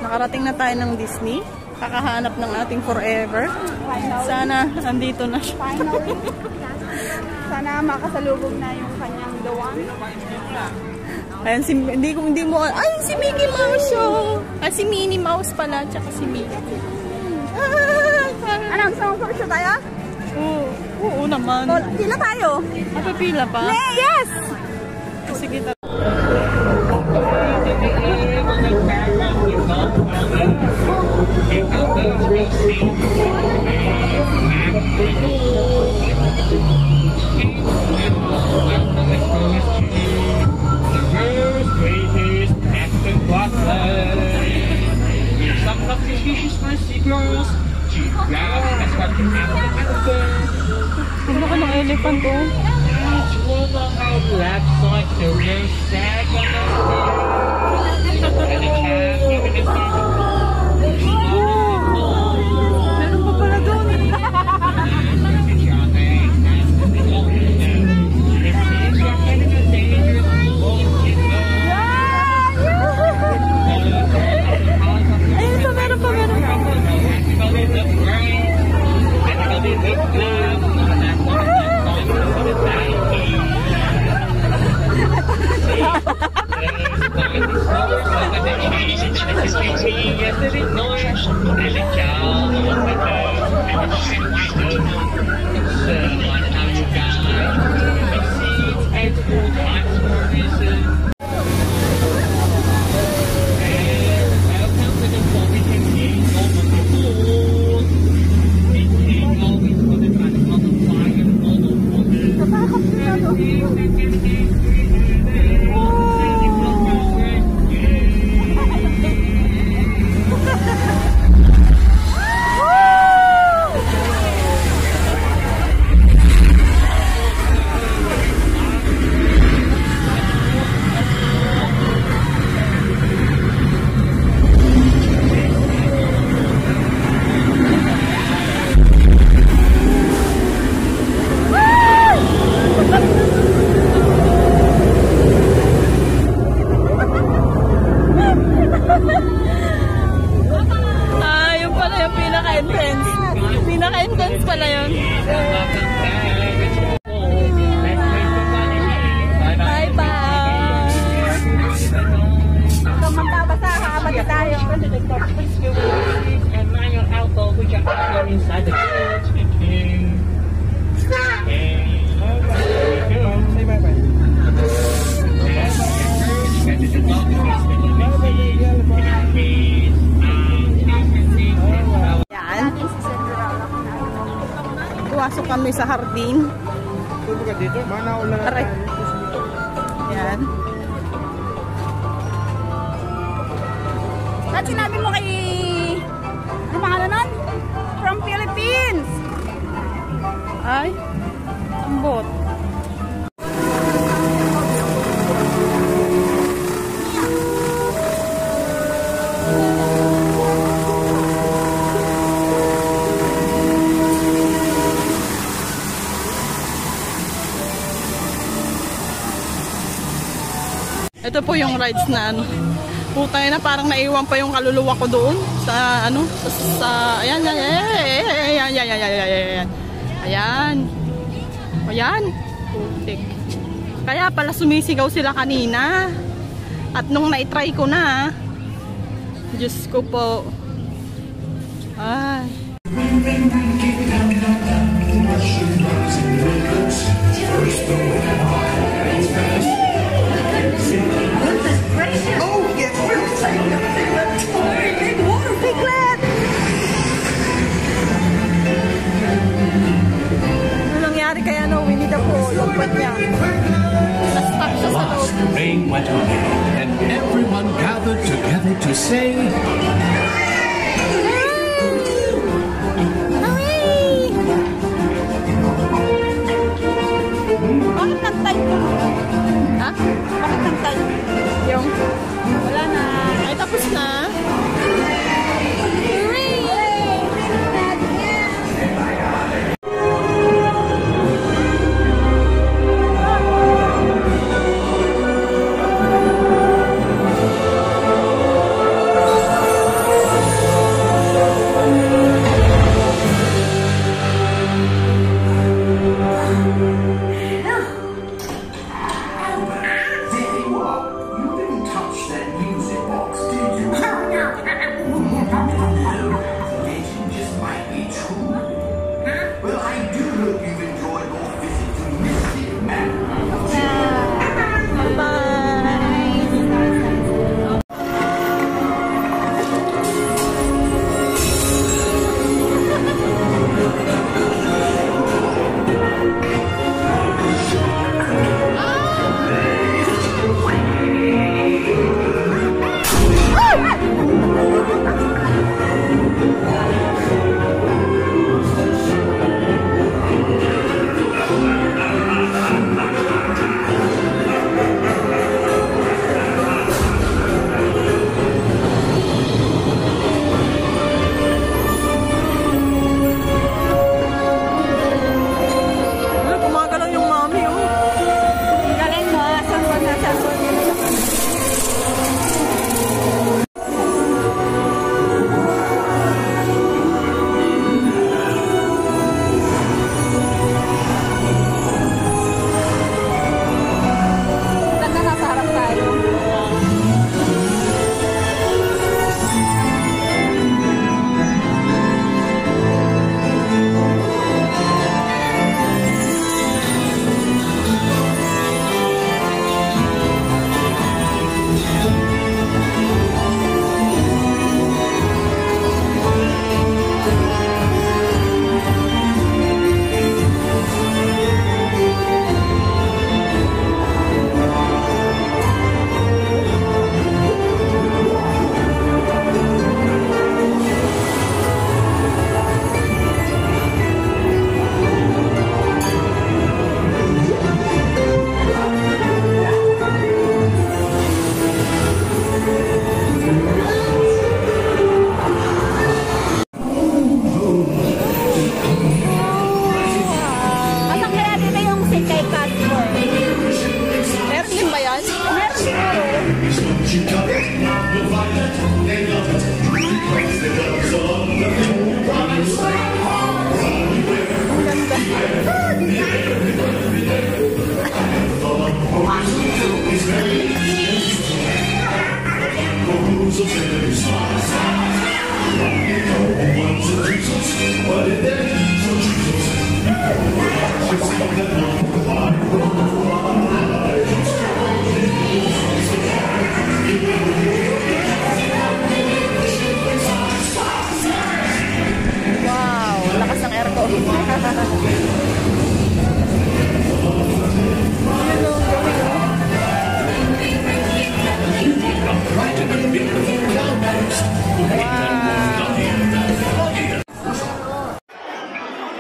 Nakarating na tayo ng Disney. Kakahanap ng ating forever. Sana andito na siya. Sana makasalubog na yung kanyang dawang. Ayan, hindi mo, ay, si Mickey Mouse oh. Ay, si Minnie Mouse pala, tsaka si Mickey. Anong gusto mong picture tayo? Oo naman. Pila tayo? Napapila pa? Yes! Sige tayo. Ano ka ng elephant ko? Meron pa pala doon. Ayun pa, meron pa. Yung pala yung pinaka-entrance. Pinaka-entrance pala yun. Bye-bye! Magkabasa, kakabasa tayo. Pumasok kami sa hardin. Aray. Yan. At sinabi mo kay... Ano pangalan nun? From Philippines! Ay, ambot. Ito po yung rides na ano. Putay na, parang naiwan pa yung kaluluwa ko doon sa ano, sa ayan. Ayan. Putik. Kaya pala sumisigaw sila kanina. At nung na-try ko na, Diyos ko po. Ay. Oh, get real tight. Big water, big puwet niya. Na-stuck siya sa loob. Rain went away, and everyone gathered together to say, Bakit nagtal ko? Ha? Bakit nagtal? Yung, Wala na. ay tapos na.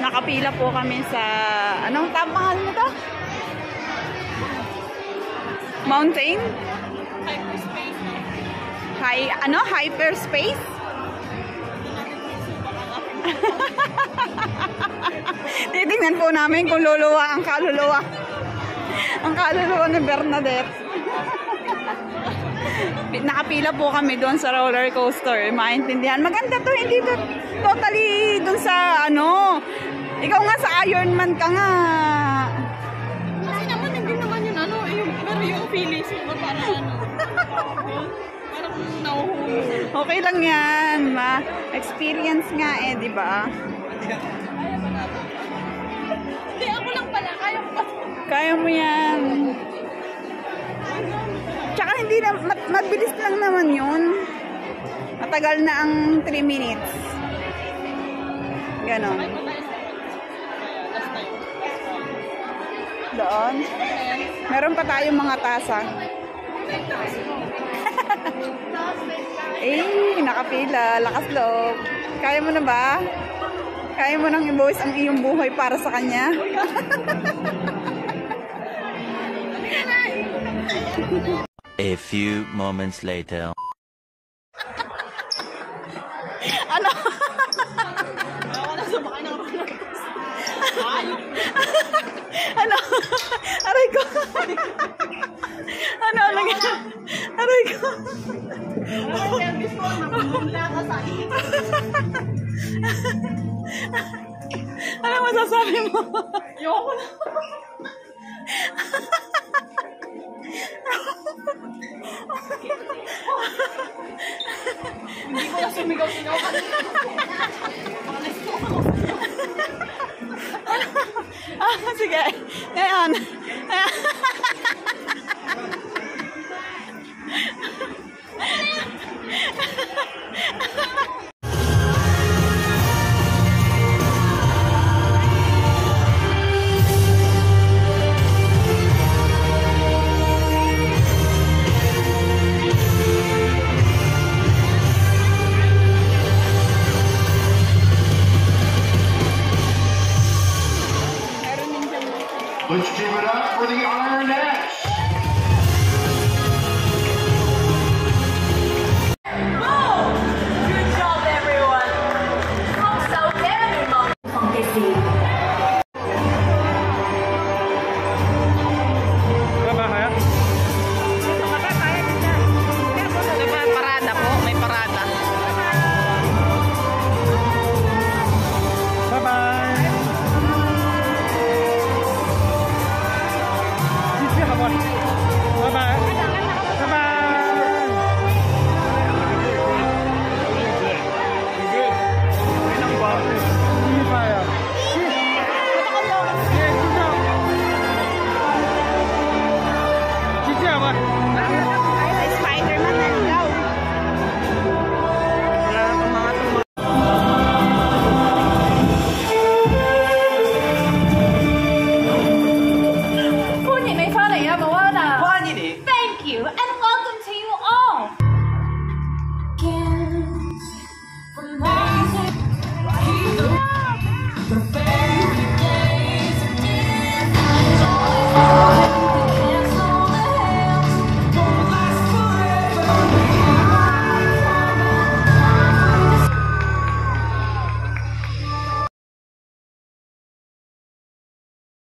Nakapila po kami sa, anong pangalan nito? Mountain? Hyperspace. Hyperspace? Titingnan po namin kung luluwa ang kaluluwa. Ang kaluluwa ni Bernadette. Nakapila po kami doon sa roller coaster. Maintindihan. Maganda to. Hindi to totally doon sa ano. Ikaw nga sa Ironman ka nga. Kasi naman, hindi naman yun ano, pero yung feelings mo parang ano, parang nahuhulog. Okay lang yan. Experience nga eh, di ba? Kaya ba natin? Hindi, ako lang pala. Kaya ko ba? Kaya mo yan. Tsaka hindi na, mabilis lang naman yun. Matagal na ang 3 minutes. Ganon. doon? Meron pa tayong mga tasa. Nakapila. Lakas loob. Kaya mo na ba? Kaya mo nang ibuwis ang iyong buhay para sa kanya? A few moments later. Ano? Ako na sumakay ng Ano? Aray ko. Ano? Aray ko. service ko, namumula ka sa Ano masasabi mo? Ayoko na. Hindi ko na sumigaw-sigaw kanina. Sige. Ngayon.